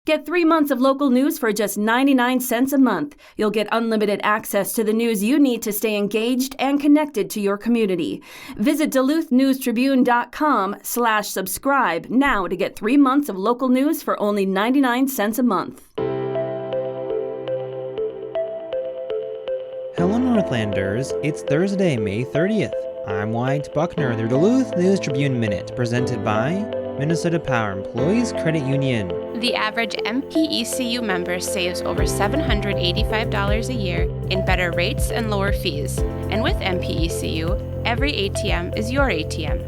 Get 3 months of local news for just 99 cents a month. You'll get unlimited access to the news you need to stay engaged and connected to your community. Visit DuluthNewsTribune.com/subscribe now to get 3 months of local news for only 99 cents a month. Hello, Northlanders. It's Thursday, May 30th. I'm Wyatt Buckner, the Duluth News Tribune Minute, presented by Minnesota Power Employees Credit Union. The average MPECU member saves over $785 a year in better rates and lower fees. And with MPECU, every ATM is your ATM.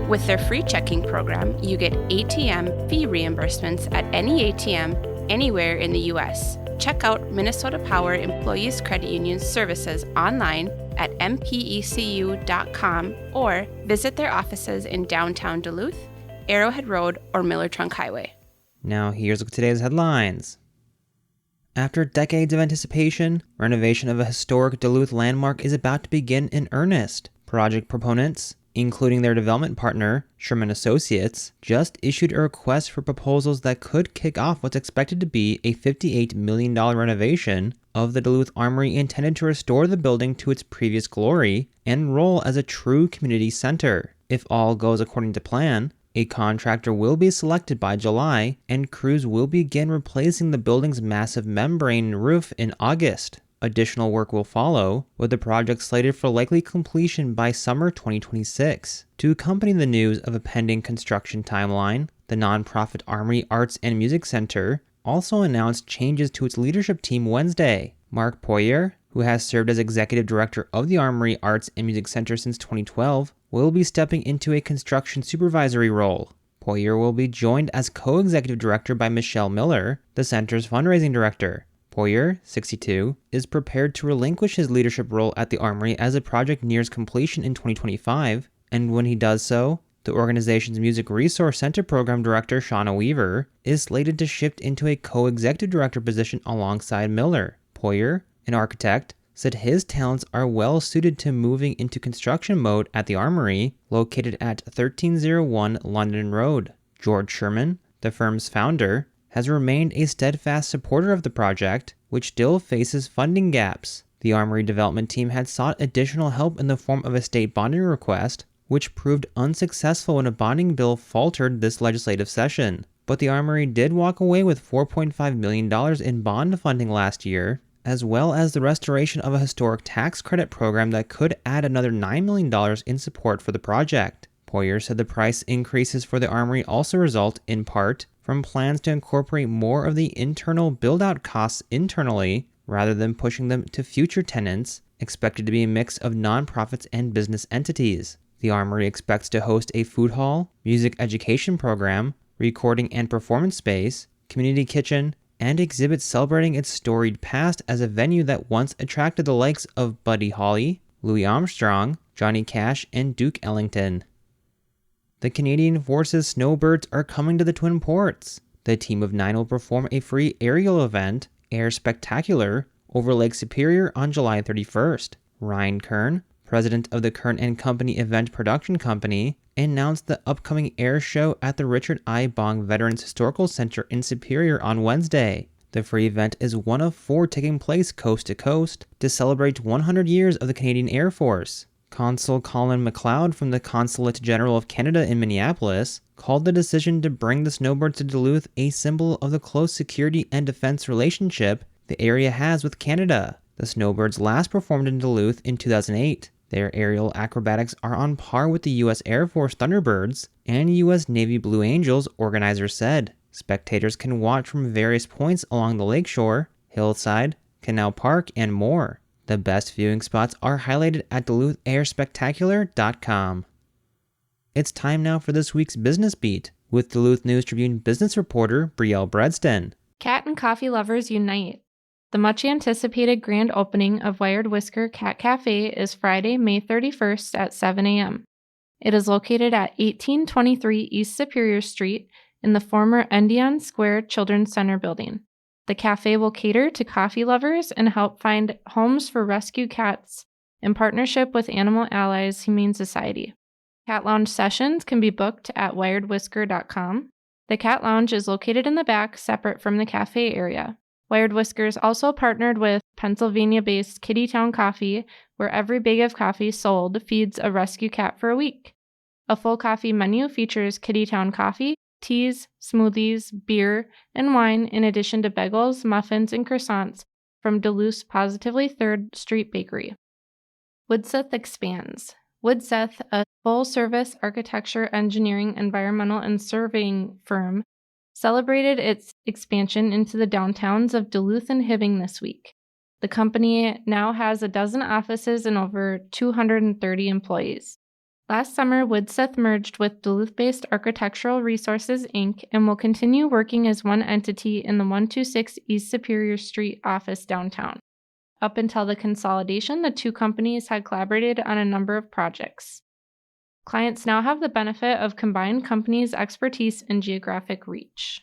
With their free checking program, you get ATM fee reimbursements at any ATM anywhere in the U.S. Check out Minnesota Power Employees Credit Union's services online at mpecu.com or visit their offices in downtown Duluth, Arrowhead Road, or Miller Trunk Highway. Now here's today's headlines. After decades of anticipation, renovation of a historic Duluth landmark is about to begin in earnest. Project proponents, including their development partner, Sherman Associates, just issued a request for proposals that could kick off what's expected to be a $58 million renovation of the Duluth Armory intended to restore the building to its previous glory and role as a true community center. If all goes according to plan, a contractor will be selected by July, and crews will begin replacing the building's massive membrane roof in August. Additional work will follow, with the project slated for likely completion by summer 2026. To accompany the news of a pending construction timeline, the nonprofit Armory Arts and Music Center also announced changes to its leadership team Wednesday. Mark Poirier, who has served as executive director of the Armory Arts and Music Center since 2012, will be stepping into a construction supervisory role. Poirier will be joined as co-executive director by Michelle Miller, the center's fundraising director. Poirier, 62, is prepared to relinquish his leadership role at the Armory as the project nears completion in 2025, and when he does so, the organization's Music Resource Center program director, Shauna Weaver, is slated to shift into a co-executive director position alongside Miller. Poirier, an architect, said his talents are well suited to moving into construction mode at the Armory, located at 1301 London Road. George Sherman, the firm's founder, has remained a steadfast supporter of the project, which still faces funding gaps. The Armory development team had sought additional help in the form of a state bonding request, which proved unsuccessful when a bonding bill faltered this legislative session. But the Armory did walk away with $4.5 million in bond funding last year, as well as the restoration of a historic tax credit program that could add another $9 million in support for the project. Poirier said the price increases for the Armory also result, in part, from plans to incorporate more of the internal build-out costs internally, rather than pushing them to future tenants, expected to be a mix of nonprofits and business entities. The Armory expects to host a food hall, music education program, recording and performance space, community kitchen, and exhibits celebrating its storied past as a venue that once attracted the likes of Buddy Holly, Louis Armstrong, Johnny Cash, and Duke Ellington. The Canadian Forces Snowbirds are coming to the Twin Ports. The team of 9 will perform a free aerial event, Air Spectacular, over Lake Superior on July 31st. Ryan Kern, president of the Kern & Company Event Production Company, announced the upcoming air show at the Richard I. Bong Veterans Historical Center in Superior on Wednesday. The free event is one of 4 taking place coast to coast to celebrate 100 years of the Canadian Air Force. Consul Colin McLeod from the Consulate General of Canada in Minneapolis called the decision to bring the Snowbirds to Duluth a symbol of the close security and defense relationship the area has with Canada. The Snowbirds last performed in Duluth in 2008. Their aerial acrobatics are on par with the U.S. Air Force Thunderbirds and U.S. Navy Blue Angels, organizers said. Spectators can watch from various points along the lakeshore, hillside, Canal Park, and more. The best viewing spots are highlighted at DuluthAirSpectacular.com. It's time now for this week's Business Beat with Duluth News Tribune business reporter Brielle Bredston. Cat and coffee lovers unite. The much-anticipated grand opening of Wired Whisker Cat Cafe is Friday, May 31st at 7 a.m. It is located at 1823 East Superior Street in the former Endion Square Children's Center building. The cafe will cater to coffee lovers and help find homes for rescue cats in partnership with Animal Allies Humane Society. Cat lounge sessions can be booked at wiredwhisker.com. The Cat Lounge is located in the back, separate from the cafe area. Wired Whiskers also partnered with Pennsylvania-based Kittytown Coffee, where every bag of coffee sold feeds a rescue cat for a week. A full coffee menu features Kittytown coffee, teas, smoothies, beer, and wine, in addition to bagels, muffins, and croissants from Duluth's Positively 3rd Street Bakery. Woodseth expands. Woodseth, a full-service architecture, engineering, environmental, and surveying firm, celebrated its expansion into the downtowns of Duluth and Hibbing this week. The company now has a dozen offices and over 230 employees. Last summer, Woodseth merged with Duluth-based Architectural Resources, Inc., and will continue working as one entity in the 126 East Superior Street office downtown. Up until the consolidation, the two companies had collaborated on a number of projects. Clients now have the benefit of combined companies' expertise and geographic reach.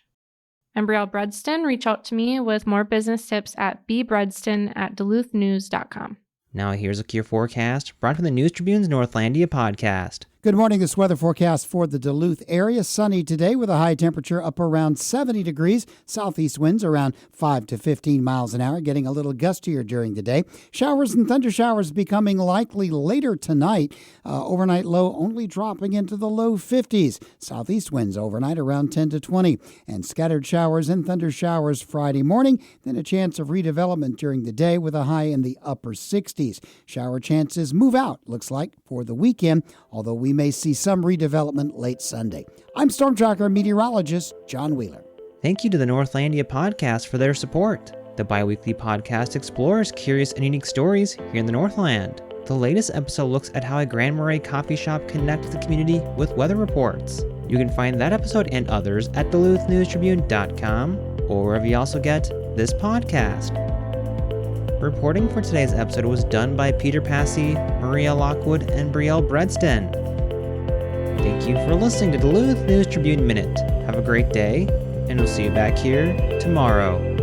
I'm Brielle Bredston. Reach out to me with more business tips at bbredston@duluthnews.com. Now here's a Your forecast brought from the News Tribune's Northlandia podcast. Good morning. This weather forecast for the Duluth area. Sunny today with a high temperature up around 70 degrees. Southeast winds around 5 to 15 miles an hour, getting a little gustier during the day. Showers and thunder showers becoming likely later tonight. Overnight low only dropping into the low 50s. Southeast winds overnight around 10 to 20. And scattered showers and thunder showers Friday morning. Then a chance of redevelopment during the day with a high in the upper 60s. Shower chances move out, looks like, for the weekend, although we may see some redevelopment late Sunday. I'm Storm Tracker meteorologist John Wheeler. Thank you to the Northlandia podcast for their support. The bi-weekly podcast explores curious and unique stories here in the Northland. The latest episode looks at how a Grand Marais coffee shop connects the community with weather reports. You can find that episode and others at DuluthNewsTribune.com or wherever you also get this podcast. Reporting for today's episode was done by Peter Passy, Maria Lockwood, and Brielle Bredston. Thank you for listening to Duluth News Tribune Minute. Have a great day, and we'll see you back here tomorrow.